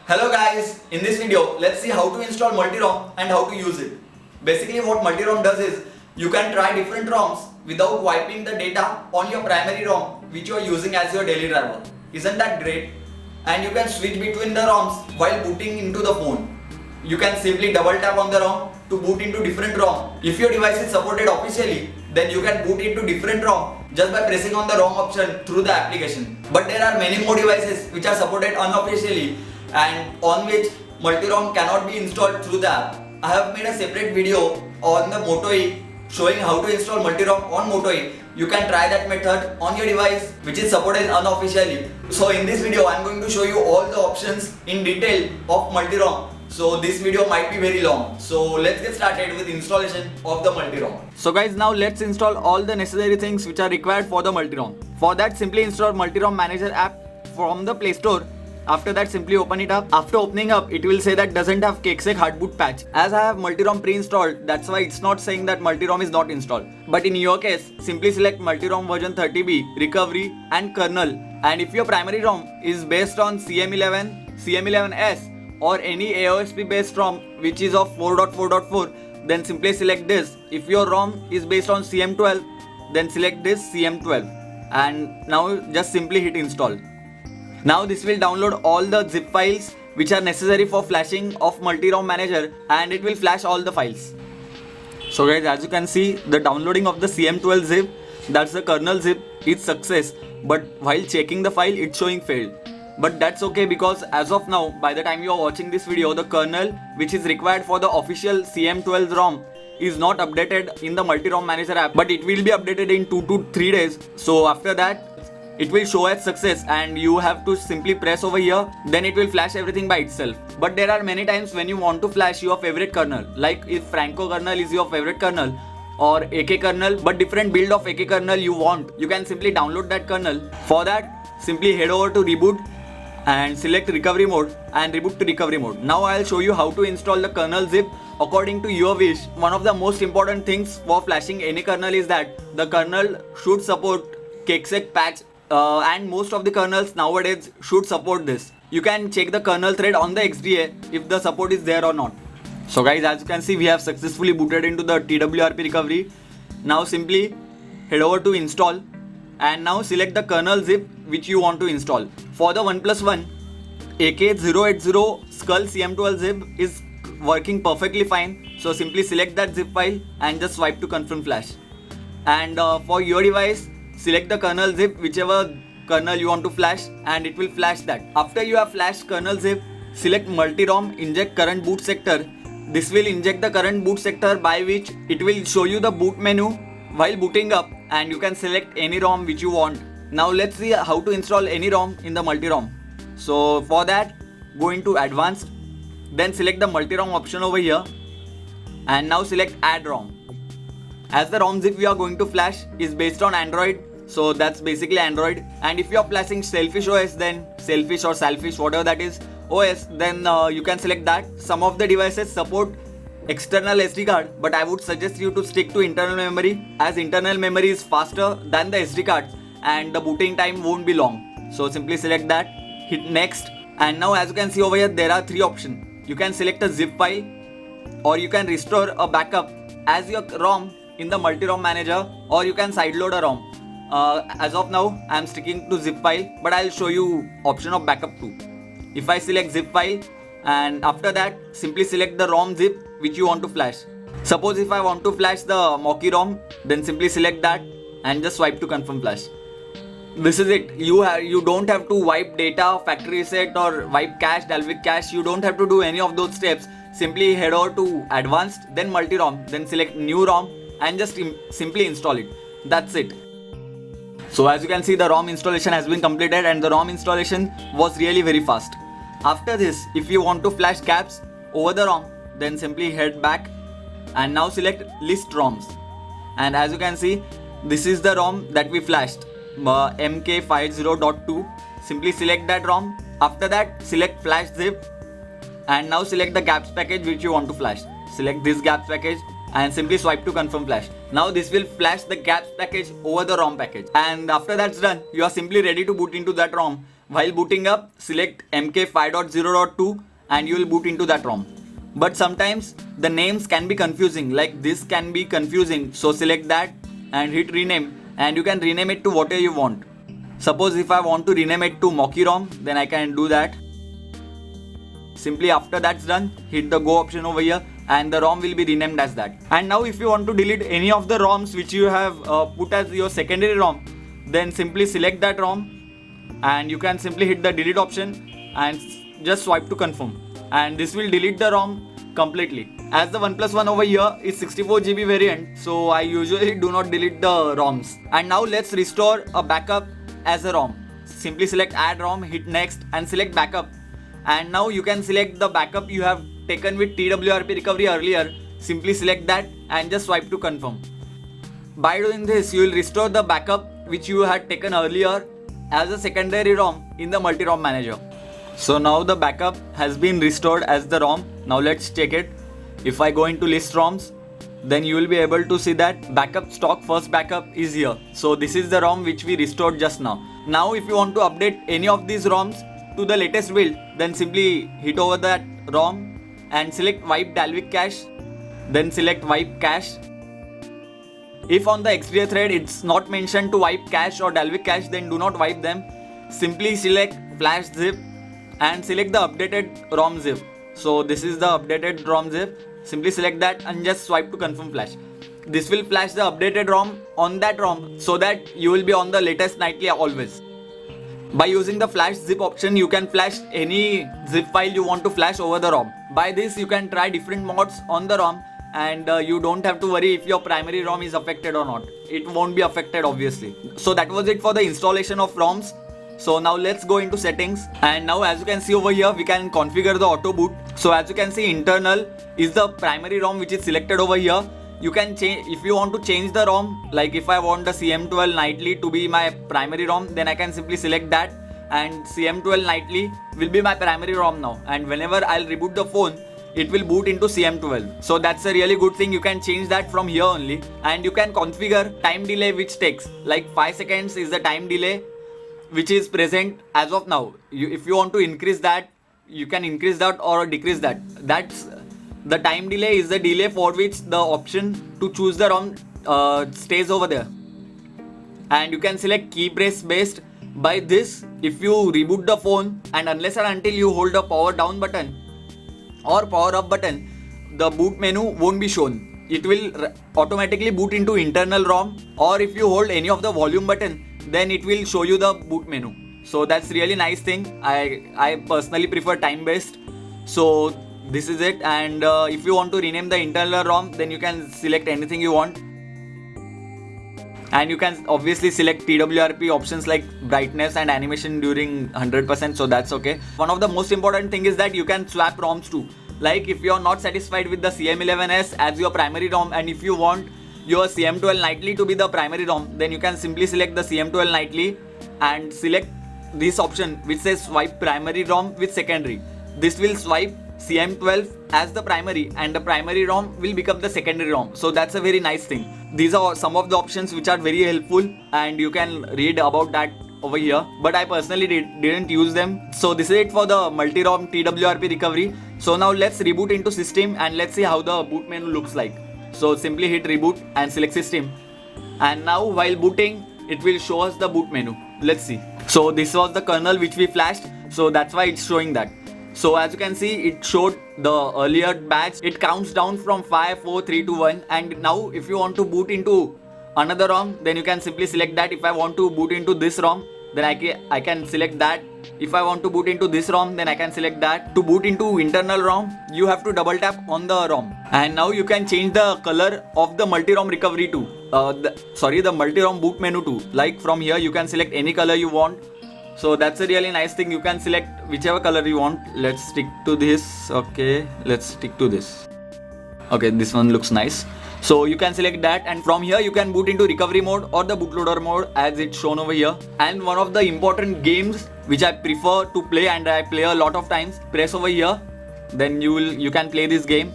Hello guys, in this video let's see how to install Multirom and how to use it. Basically what Multirom does is you can try different ROMs without wiping the data on your primary ROM which you are using as your daily driver. Isn't that great? And you can switch between the ROMs while booting into the phone. You can simply double tap on the ROM to boot into different ROM. If your device is supported officially, then you can boot into different ROM just by pressing on the ROM option through the application. But there are many more devices which are supported unofficially and on which Multirom cannot be installed through the app. I have made a separate video on the Moto E showing how to install Multirom on Moto E. You can try that method on your device which is supported unofficially. So in this video I am going to show you all the options in detail of Multirom. So this video might be very long. So let's get started with installation of the Multirom. So guys, now let's install all the necessary things which are required for the Multirom. For that, simply install Multirom Manager app from the Play Store. After that, simply open it up. After opening up, it will say that doesn't have Keksek hardboot patch. As I have Multirom pre-installed, that's why it's not saying that Multirom is not installed. But in your case, simply select Multirom version 30B, recovery and kernel. And if your primary ROM is based on CM11, CM11S or any AOSP based ROM which is of 4.4.4, then simply select this. If your ROM is based on CM12, then select this CM12. And now just simply hit install. Now this will download all the zip files which are necessary for flashing of Multirom Manager, and it will flash all the files. So guys, as you can see, the downloading of the CM12 zip, that's the kernel zip, is success, but while checking the file it's showing failed. But that's okay, because as of now, by the time you are watching this video, the kernel which is required for the official CM12 ROM is not updated in the Multirom Manager app, but it will be updated in 2 to 3 days. So after that it will show as success and you have to simply press over here, then it will flash everything by itself. But there are many times when you want to flash your favorite kernel, like if Franco kernel is your favorite kernel or AK kernel, but different build of AK kernel you want, you can simply download that kernel. For that, simply head over to reboot and select recovery mode and reboot to recovery mode. Now I'll show you how to install the kernel zip according to your wish. One of the most important things for flashing any kernel is that the kernel should support Keksek patch. And most of the kernels nowadays should support this. You can check the kernel thread on the XDA if the support is there or not. So guys, as you can see, we have successfully booted into the TWRP recovery. Now simply head over to install and now select the kernel zip which you want to install. For the 1+1, AK080 Skull CM12 zip is working perfectly fine. So simply select that zip file and just swipe to confirm flash. And for your device, select the kernel zip, whichever kernel you want to flash, and it will flash that. After you have flashed kernel zip, select Multirom inject current boot sector. This will inject the current boot sector by which it will show you the boot menu while booting up, and you can select any ROM which you want. Now let's see how to install any ROM in the Multirom. So for that, go into advanced, then select the Multirom option over here and now select add ROM. As the ROM zip we are going to flash is based on Android, so that's basically Android. And if you are flashing Selfish OS, then Selfish or Selfish, whatever that is OS, then you can select that. Some of the devices support external SD card, but I would suggest you to stick to internal memory, as internal memory is faster than the SD cards and the booting time won't be long. So simply select that, hit next, and now as you can see over here, there are 3 options. You can select a zip file, or you can restore a backup as your ROM in the Multirom Manager, or you can sideload a ROM. As of now, I am sticking to zip file, but I'll show you option of backup too. If I select zip file, and after that simply select the ROM zip which you want to flash. Suppose if I want to flash the Mocky ROM, then simply select that and just swipe to confirm flash. This is it. You don't have to wipe data, factory reset, or wipe cache, Dalvik cache. You don't have to do any of those steps. Simply head over to advanced, then Multirom, then select new ROM and just simply install it. That's it. So as you can see, the ROM installation has been completed and the ROM installation was really very fast. After this, if you want to flash gaps over the ROM, then simply head back and now select list ROMs. And as you can see, this is the ROM that we flashed, MK50.2. Simply select that ROM. After that, select flash zip and now select the gaps package which you want to flash. Select this gaps package and simply swipe to confirm flash. Now this will flash the gaps package over the ROM package, and after that's done, you are simply ready to boot into that ROM While booting up, select MK5.0.2 and you will boot into that ROM. But sometimes the names can be confusing, like this can be confusing, so select that and hit rename, and you can rename it to whatever you want. Suppose if I want to rename it to Multirom, then I can do that. Simply after that's done, hit the go option over here and the ROM will be renamed as that. And now if you want to delete any of the ROMs which you have put as your secondary ROM, then simply select that ROM and you can simply hit the delete option and just swipe to confirm, and this will delete the ROM completely. As the OnePlus One over here is 64GB variant, so I usually do not delete the ROMs. And now let's restore a backup as a ROM. Simply select add ROM, hit next and select backup. And now you can select the backup you have taken with TWRP recovery earlier. Simply select that and just swipe to confirm. By doing this, you will restore the backup which you had taken earlier as a secondary ROM in the Multirom manager. So now the backup has been restored as the ROM. Now let's check it. If I go into list ROMs, then you will be able to see that backup stock first backup is here. So this is the ROM which we restored just now. Now if you want to update any of these ROMs to the latest build, then simply hit over that ROM and select wipe Dalvik cache, then select wipe cache. If on the Expedia thread it's not mentioned to wipe cache or Dalvik cache, then do not wipe them. Simply select flash zip and select the updated ROM zip. So this is the updated ROM zip. Simply select that and just swipe to confirm flash. This will flash the updated ROM on that ROM so that you will be on the latest nightly always. By using the flash zip option, you can flash any zip file you want to flash over the ROM. By this, you can try different mods on the ROM and you don't have to worry if your primary ROM is affected or not. It won't be affected obviously. So that was it for the installation of ROMs. So now let's go into settings, and now as you can see over here, we can configure the auto boot. So as you can see, internal is the primary ROM which is selected over here. You can change if you want to change the ROM, like if I want the CM12 nightly to be my primary ROM, then I can simply select that and CM12 nightly will be my primary ROM now, and whenever I'll reboot the phone, it will boot into CM12. So that's a really good thing. You can change that from here only, and you can configure time delay which takes like 5 seconds is the time delay which is present as of now. If you want to increase that, you can increase that or decrease that. That's the time delay is the delay for which the option to choose the ROM stays over there. And you can select key press based. By this, if you reboot the phone and unless and until you hold the power down button or power up button, the boot menu won't be shown. It will automatically boot into internal ROM, or if you hold any of the volume button, then it will show you the boot menu. So that's really nice thing. I personally prefer time based. So this is it. And if you want to rename the internal ROM, then you can select anything you want. And you can obviously select TWRP options like brightness and animation during 100%, so that's okay. One of the most important thing is that you can swap ROMs too. Like if you are not satisfied with the CM11S as your primary ROM, and if you want your CM12 nightly to be the primary ROM, then you can simply select the CM12 nightly and select this option which says swipe primary ROM with secondary. This will swipe CM12 as the primary and the primary ROM will become the secondary ROM. So that's a very nice thing. These are some of the options which are very helpful and you can read about that over here, but I personally didn't use them. So this is it for the Multirom TWRP recovery. So now let's reboot into system and let's see how the boot menu looks like. So simply hit reboot and select system, and now while booting it will show us the boot menu. Let's see. So this was the kernel which we flashed, so that's why it's showing that. So as you can see, it showed the earlier batch. It counts down from 5, 4, 3, 2, 1. And now if you want to boot into another ROM, then you can simply select that. If I want to boot into this ROM, then I can select that. If I want to boot into this ROM, then I can select that. To boot into internal ROM, you have to double tap on the ROM. And now you can change the color of the Multirom recovery too. The Multirom boot menu too. Like from here, you can select any color you want. So that's a really nice thing. You can select whichever color you want. Let's stick to this. Okay, let's stick to this. Okay, this one looks nice. So you can select that, and from here you can boot into recovery mode or the bootloader mode as it's shown over here. And one of the important games which I prefer to play and I play a lot of times, press over here, then you can play this game.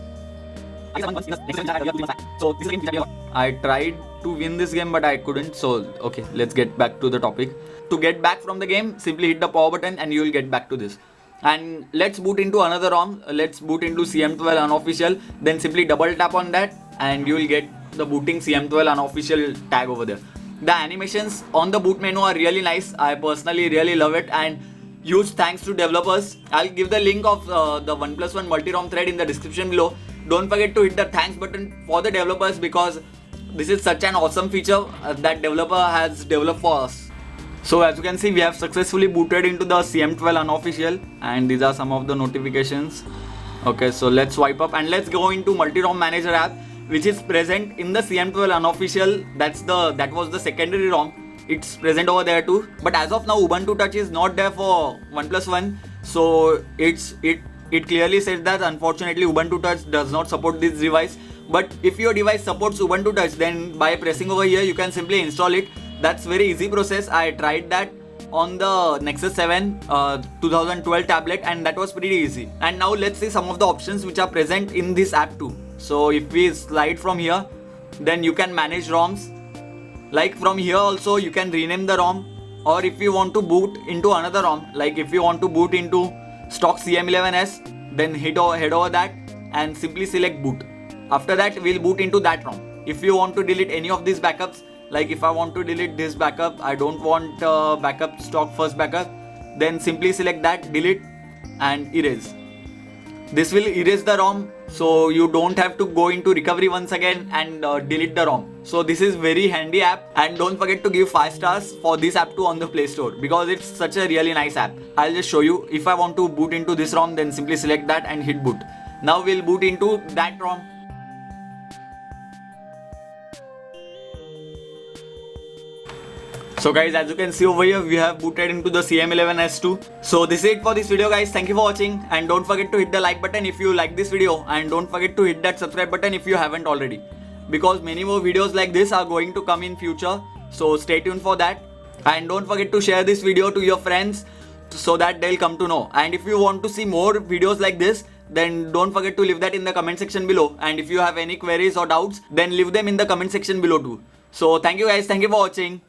So this is a game which I play a lot. I tried to win this game but I couldn't. So okay, let's get back to the topic. To get back from the game, simply hit the power button and you will get back to this. And let's boot into another ROM. Let's boot into CM12 unofficial. Then simply double tap on that and you will get the booting CM12 unofficial tag over there. The animations on the boot menu are really nice. I personally really love it, and huge thanks to developers. I'll give the link of the 1+1 Multirom thread in the description below. Don't forget to hit the thanks button for the developers, because this is such an awesome feature that developer has developed for us. So as you can see, we have successfully booted into the CM12 unofficial, and these are some of the notifications. Okay, so let's swipe up and let's go into Multirom Manager app, which is present in the CM12 unofficial. That was the secondary ROM. It's present over there too. But as of now, Ubuntu Touch is not there for 1+1. So it clearly says that unfortunately Ubuntu Touch does not support this device. But if your device supports Ubuntu Touch, then by pressing over here, you can simply install it. That's very easy process. I tried that on the Nexus 7 2012 tablet, and that was pretty easy. And now let's see some of the options which are present in this app too. So if we slide from here, then you can manage ROMs. Like from here also you can rename the ROM, or if you want to boot into another ROM, like if you want to boot into stock CM11S, then head over that and simply select boot. After that we'll boot into that ROM. If you want to delete any of these backups, like if I want to delete this backup, I don't want backup stock first backup, then simply select that, delete and erase. This will erase the ROM, so you don't have to go into recovery once again and delete the ROM. So this is very handy app, and don't forget to give 5 stars for this app too on the Play Store, because it's such a really nice app. I'll just show you. If I want to boot into this ROM, then simply select that and hit boot. Now we'll boot into that ROM. So guys, as you can see over here, we have booted into the CM11S2. So this is it for this video guys. Thank you for watching, and don't forget to hit the like button if you like this video, and don't forget to hit that subscribe button if you haven't already, because many more videos like this are going to come in future. So stay tuned for that, and don't forget to share this video to your friends so that they'll come to know. And if you want to see more videos like this, then don't forget to leave that in the comment section below. And if you have any queries or doubts, then leave them in the comment section below too. So thank you guys. Thank you for watching.